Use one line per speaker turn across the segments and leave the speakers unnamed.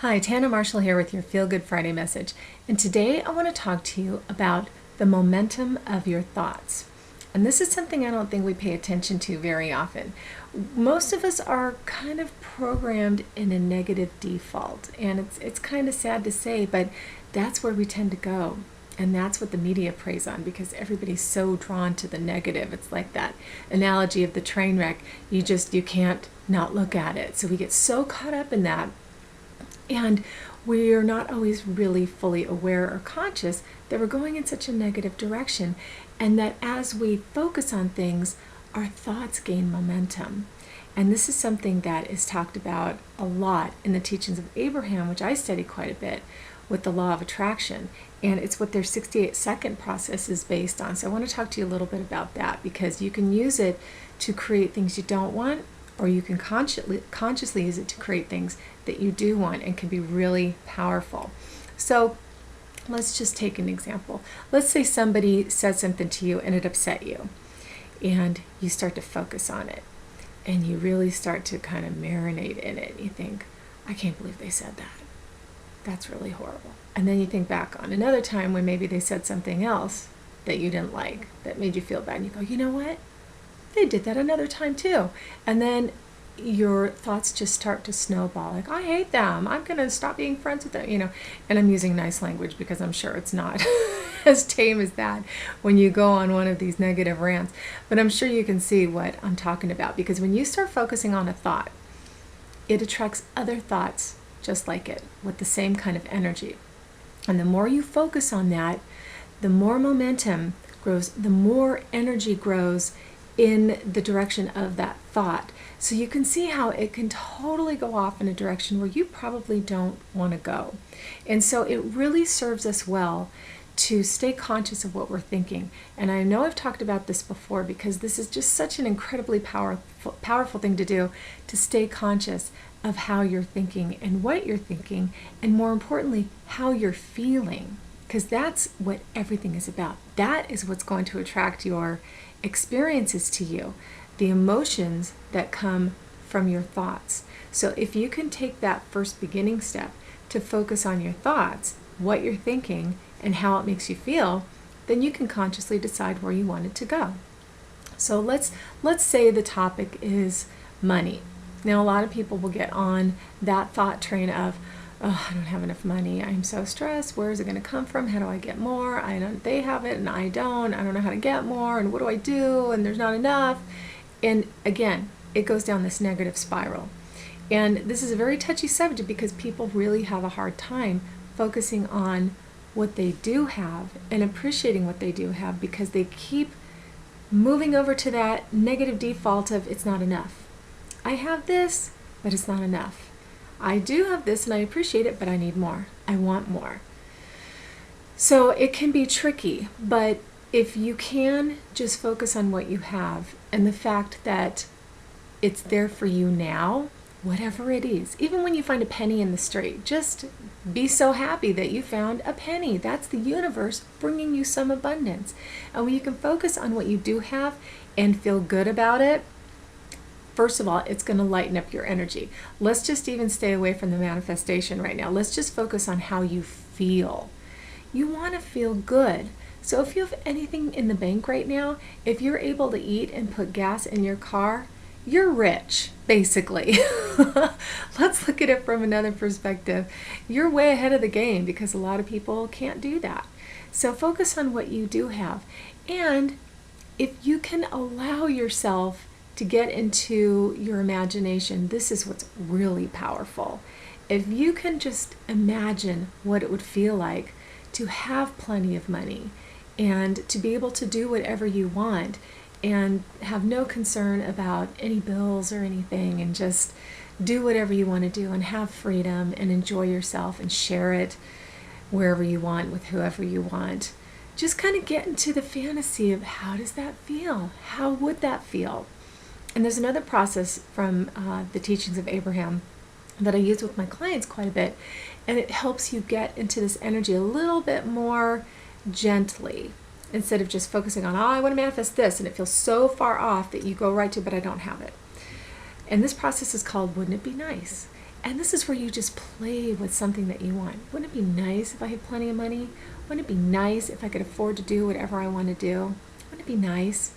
Hi, Tanna Marshall here with your Feel Good Friday message. And today I want to talk to you about the momentum of your thoughts. And this is something I don't think we pay attention to very often. Most of us are kind of programmed in a negative default. And it's kind of sad to say, but that's where we tend to go. And that's what the media preys on because everybody's so drawn to the negative. It's like that analogy of the train wreck. You can't not look at it. So we get so caught up in that. And we're not always really fully aware or conscious that we're going in such a negative direction, and that as we focus on things, our thoughts gain momentum. And this is something that is talked about a lot in the teachings of Abraham, which I study quite a bit with the law of attraction. And it's what their 68-second process is based on. So I want to talk to you a little bit about that because you can use it to create things you don't want, or you can consciously use it to create things that you do want and can be really powerful. So let's just take an example. Let's say somebody said something to you and it upset you, and you start to focus on it, and you really start to kind of marinate in it. You think, I can't believe they said that. That's really horrible. And then you think back on another time when maybe they said something else that you didn't like, that made you feel bad, and you go, you know what? They did that another time too. And then your thoughts just start to snowball. Like, I hate them. I'm going to stop being friends with them, And I'm using nice language because I'm sure it's not as tame as that when you go on one of these negative rants. But I'm sure you can see what I'm talking about, because when you start focusing on a thought, it attracts other thoughts just like it with the same kind of energy. And the more you focus on that, the more momentum grows, the more energy grows in the direction of that thought. So you can see how it can totally go off in a direction where you probably don't want to go. And so it really serves us well to stay conscious of what we're thinking. And I know I've talked about this before because this is just such an incredibly powerful thing to do, to stay conscious of how you're thinking and what you're thinking, and more importantly, how you're feeling. Because that's what everything is about. That is what's going to attract your experiences to you, the emotions that come from your thoughts. So if you can take that first beginning step to focus on your thoughts, what you're thinking, and how it makes you feel, then you can consciously decide where you want it to go. So let's say the topic is money. Now, a lot of people will get on that thought train of, oh, I don't have enough money. I'm so stressed. Where is it going to come from? How do I get more? They have it and I don't. I don't know how to get more. And what do I do? And there's not enough. And again, it goes down this negative spiral. And this is a very touchy subject because people really have a hard time focusing on what they do have and appreciating what they do have, because they keep moving over to that negative default of it's not enough. I have this, but it's not enough. I do have this and I appreciate it, but I need more. I want more. So it can be tricky, but if you can just focus on what you have and the fact that it's there for you now, whatever it is, even when you find a penny in the street, just be so happy that you found a penny. That's the universe bringing you some abundance. And when you can focus on what you do have and feel good about it, first of all, it's going to lighten up your energy. Let's just even stay away from the manifestation right now. Let's just focus on how you feel. You want to feel good. So if you have anything in the bank right now, if you're able to eat and put gas in your car, you're rich, basically. Let's look at it from another perspective. You're way ahead of the game because a lot of people can't do that. So focus on what you do have. And if you can allow yourself to get into your imagination, this is what's really powerful. If you can just imagine what it would feel like to have plenty of money and to be able to do whatever you want and have no concern about any bills or anything, and just do whatever you want to do and have freedom and enjoy yourself and share it wherever you want with whoever you want. Just kind of get into the fantasy of how does that feel? How would that feel? And there's another process from the teachings of Abraham that I use with my clients quite a bit, and it helps you get into this energy a little bit more gently, instead of just focusing on, oh, I want to manifest this, and it feels so far off that you go right to, but I don't have it. And this process is called Wouldn't It Be Nice? And this is where you just play with something that you want. Wouldn't it be nice if I had plenty of money? Wouldn't it be nice if I could afford to do whatever I want to do? Wouldn't it be nice?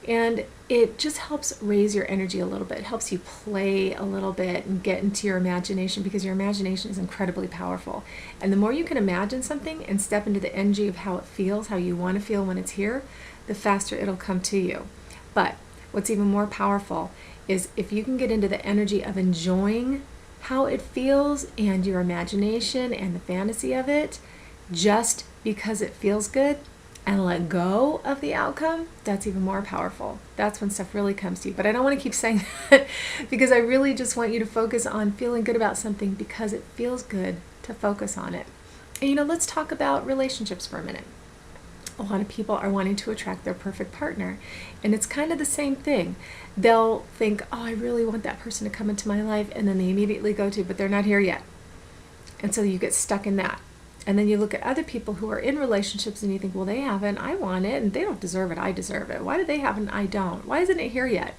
And it just helps raise your energy a little bit. It helps you play a little bit and get into your imagination, because your imagination is incredibly powerful. And the more you can imagine something and step into the energy of how it feels, how you want to feel when it's here, the faster it'll come to you. But what's even more powerful is if you can get into the energy of enjoying how it feels and your imagination and the fantasy of it, just because it feels good, and let go of the outcome, that's even more powerful. That's when stuff really comes to you. But I don't want to keep saying that because I really just want you to focus on feeling good about something because it feels good to focus on it. And let's talk about relationships for a minute. A lot of people are wanting to attract their perfect partner, and it's kind of the same thing. They'll think, oh, I really want that person to come into my life, and then they immediately go to, but they're not here yet. And so you get stuck in that. And then you look at other people who are in relationships and you think, well, they haven't, I want it, and they don't deserve it, I deserve it. Why do they have it and I don't? Why isn't it here yet?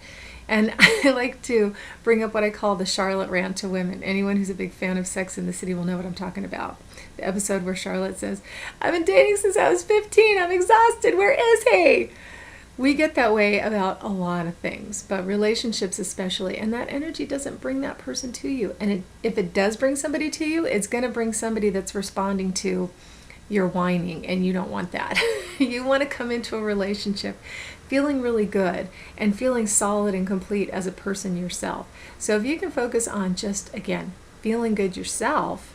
And I like to bring up what I call the Charlotte rant to women. Anyone who's a big fan of Sex and the City will know what I'm talking about. The episode where Charlotte says, I've been dating since I was 15, I'm exhausted, where is he? We get that way about a lot of things, but relationships especially, and that energy doesn't bring that person to you. And if it does bring somebody to you, it's going to bring somebody that's responding to your whining, and you don't want that. You want to come into a relationship feeling really good and feeling solid and complete as a person yourself. So if you can focus on just, again, feeling good yourself,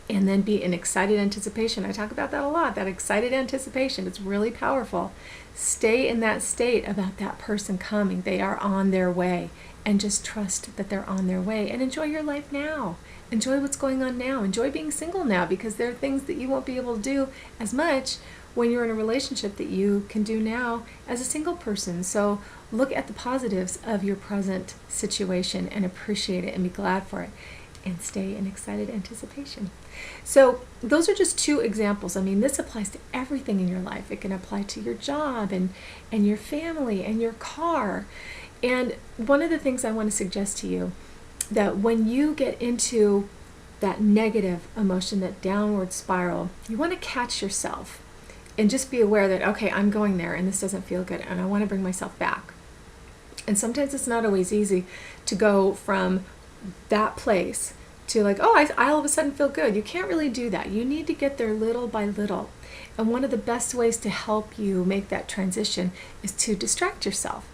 and then be in excited anticipation. I talk about that a lot, that excited anticipation. It's really powerful. Stay in that state about that person coming. They are on their way. And just trust that they're on their way. And enjoy your life now. Enjoy what's going on now. Enjoy being single now, because there are things that you won't be able to do as much when you're in a relationship that you can do now as a single person. So look at the positives of your present situation and appreciate it and be glad for it. And stay in excited anticipation. So those are just two examples. I mean, this applies to everything in your life. It can apply to your job and your family and your car. And one of the things I want to suggest to you, that when you get into that negative emotion, that downward spiral, you want to catch yourself and just be aware that, okay, I'm going there and this doesn't feel good and I want to bring myself back. And sometimes it's not always easy to go from that place to like, oh, I all of a sudden feel good. You can't really do that. You need to get there little by little. And one of the best ways to help you make that transition is to distract yourself.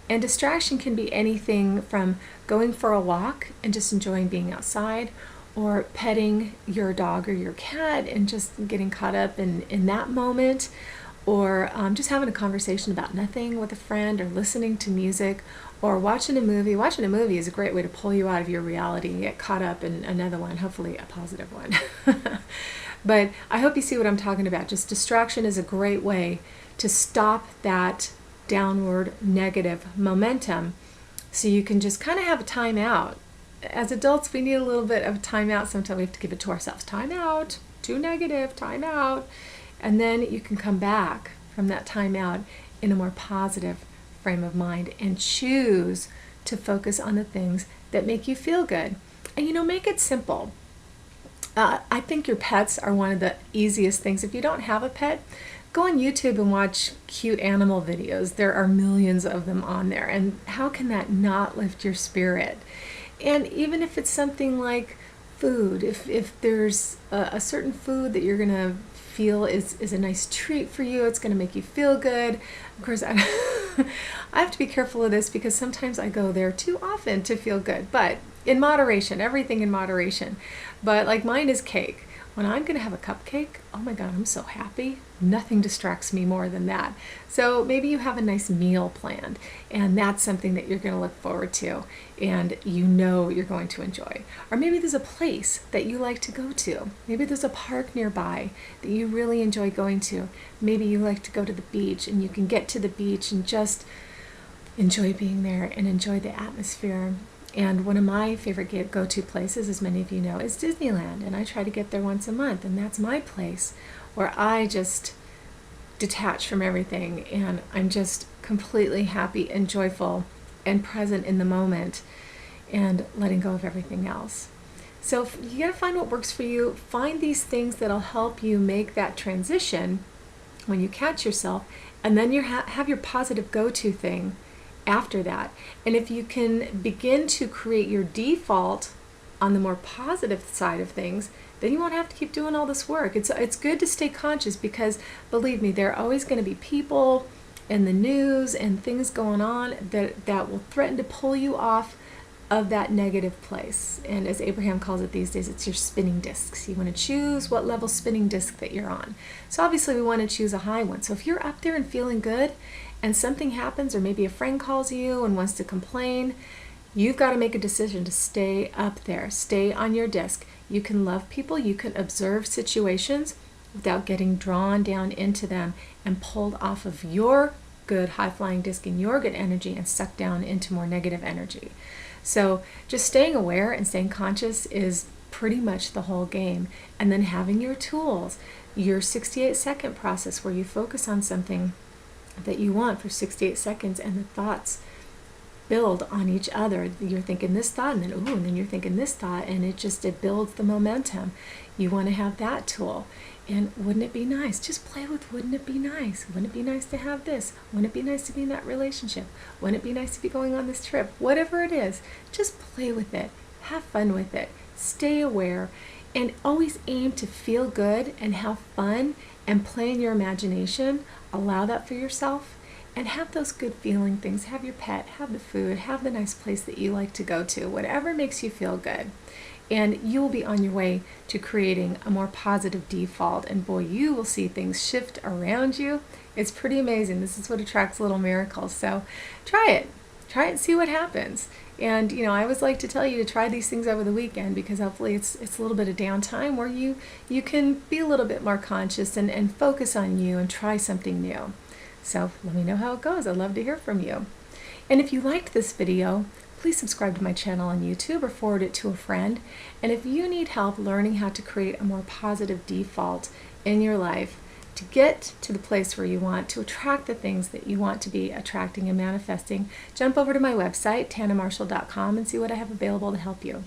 And distraction can be anything from going for a walk and just enjoying being outside, or petting your dog or your cat and just getting caught up in that moment, or just having a conversation about nothing with a friend, or listening to music, or watching a movie. Watching a movie is a great way to pull you out of your reality and get caught up in another one, hopefully a positive one. But I hope you see what I'm talking about. Just distraction is a great way to stop that downward negative momentum, so you can just kind of have a time out. As adults, we need a little bit of time out. Sometimes we have to give it to ourselves. Time out, too negative, time out. And then you can come back from that time out in a more positive frame of mind and choose to focus on the things that make you feel good. And make it simple. I think your pets are one of the easiest things. If you don't have a pet, go on YouTube and watch cute animal videos. There are millions of them on there. And how can that not lift your spirit? And even if it's something like food, if there's a certain food that you're going to feel is a nice treat for you, it's going to make you feel good. Of course, I have to be careful of this because sometimes I go there too often to feel good. But in moderation, everything in moderation. But like mine is cake. When I'm going to have a cupcake, oh my God, I'm so happy. Nothing distracts me more than that. So maybe you have a nice meal planned, and that's something that you're going to look forward to and you're going to enjoy. Or maybe there's a place that you like to go to. Maybe there's a park nearby that you really enjoy going to. Maybe you like to go to the beach, and you can get to the beach and just enjoy being there and enjoy the atmosphere. And one of my favorite go-to places, as many of you know, is Disneyland. And I try to get there once a month. And that's my place where I just detach from everything. And I'm just completely happy and joyful and present in the moment. and letting go of everything else. So you got to find what works for you. Find these things that'll help you make that transition when you catch yourself, and then you have your positive go-to thing after that. And if you can begin to create your default on the more positive side of things, then you won't have to keep doing all this work. It's good to stay conscious, because believe me, there are always going to be people in the news and things going on that will threaten to pull you off of that negative place. And as Abraham calls it these days, it's your spinning discs. You want to choose what level spinning disc that you're on. So obviously we want to choose a high one. So if you're up there and feeling good and something happens, or maybe a friend calls you and wants to complain, you've got to make a decision to stay up there, stay on your disc. You can love people, you can observe situations without getting drawn down into them and pulled off of your good high-flying disc and your good energy and sucked down into more negative energy. So just staying aware and staying conscious is pretty much the whole game. And then having your tools, your 68-second process where you focus on something that you want for 68 seconds and the thoughts build on each other. You're thinking this thought, and then and then you're thinking this thought, and it builds the momentum. You want to have that tool. And wouldn't it be nice? Just play with wouldn't it be nice? Wouldn't it be nice to have this? Wouldn't it be nice to be in that relationship? Wouldn't it be nice to be going on this trip? Whatever it is, just play with it. Have fun with it. Stay aware, and always aim to feel good and have fun and play in your imagination. Allow that for yourself, and have those good feeling things. Have your pet, have the food, have the nice place that you like to go to, whatever makes you feel good. And you will be on your way to creating a more positive default. And boy, you will see things shift around you. It's pretty amazing. This is what attracts little miracles. So try it. Try it and see what happens. And, I always like to tell you to try these things over the weekend, because hopefully it's a little bit of downtime where you can be a little bit more conscious and focus on you and try something new. So let me know how it goes. I'd love to hear from you. And if you liked this video, please subscribe to my channel on YouTube or forward it to a friend. And if you need help learning how to create a more positive default in your life to get to the place where you want to attract the things that you want to be attracting and manifesting, jump over to my website, tannamarshall.com, and see what I have available to help you.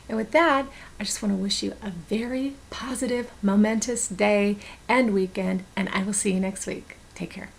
And with that, I just want to wish you a very positive, momentous day and weekend, and I will see you next week. Take care.